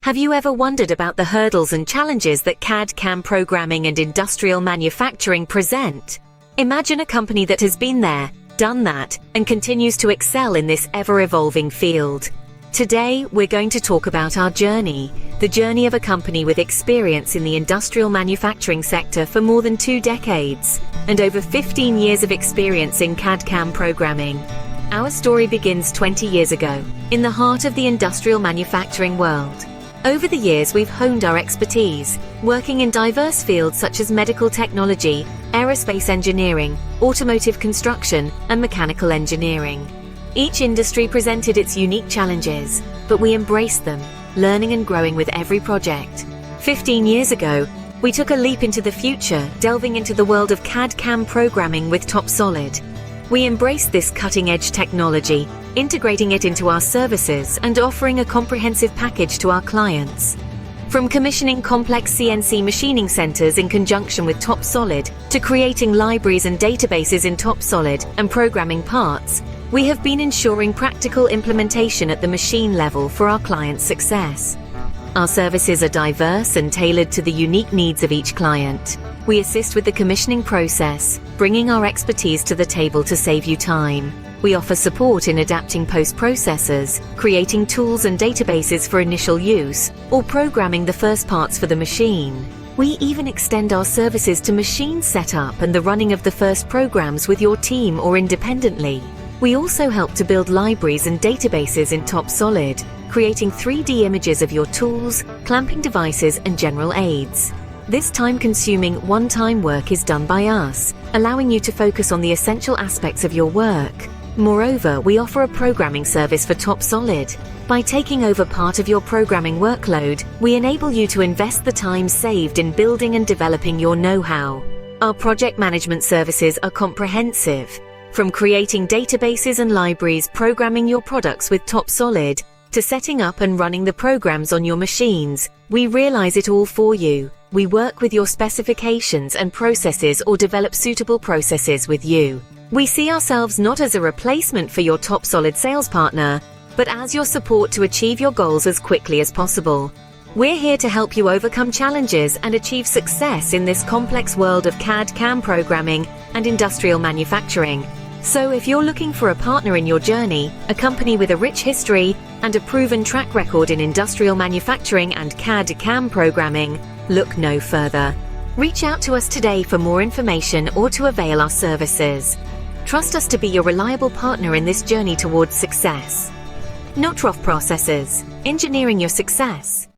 Have you ever wondered about the hurdles and challenges that CAD/CAM programming and industrial manufacturing present? Imagine a company that has been there, done that, and continues to excel in this ever-evolving field. Today, we're going to talk about our journey, the journey of a company with experience in the industrial manufacturing sector for more than 2 decades, and over 15 years of experience in CAD/CAM programming. Our story begins 20 years ago, in the heart of the industrial manufacturing world. Over the years, we've honed our expertise, working in diverse fields such as medical technology, aerospace engineering, automotive construction, and mechanical engineering. Each industry presented its unique challenges, but we embraced them, learning and growing with every project. 15 years ago, we took a leap into the future, delving into the world of CAD/CAM programming with TopSolid. We embraced this cutting-edge technology, integrating it into our services and offering a comprehensive package to our clients. From commissioning complex CNC machining centers in conjunction with TopSolid to creating libraries and databases in TopSolid and programming parts, we have been ensuring practical implementation at the machine level for our clients' success. Our services are diverse and tailored to the unique needs of each client. We assist with the commissioning process, bringing our expertise to the table to save you time. We offer support in adapting post-processors, creating tools and databases for initial use, or programming the first parts for the machine. We even extend our services to machine setup and the running of the first programs with your team or independently. We also help to build libraries and databases in TopSolid, creating 3D images of your tools, clamping devices, and general aids. This time-consuming, one-time work is done by us, allowing you to focus on the essential aspects of your work. Moreover, we offer a programming service for TopSolid. By taking over part of your programming workload, we enable you to invest the time saved in building and developing your know-how. Our project management services are comprehensive. From creating databases and libraries, programming your products with TopSolid, to setting up and running the programs on your machines, we realize it all for you. We work with your specifications and processes or develop suitable processes with you. We see ourselves not as a replacement for your TopSolid sales partner, but as your support to achieve your goals as quickly as possible. We're here to help you overcome challenges and achieve success in this complex world of CAD/CAM programming and industrial manufacturing. So if you're looking for a partner in your journey, a company with a rich history and a proven track record in industrial manufacturing and CAD/CAM programming, look no further. Reach out to us today for more information or to avail our services. Trust us to be your reliable partner in this journey towards success. Notroff Processes, engineering your success.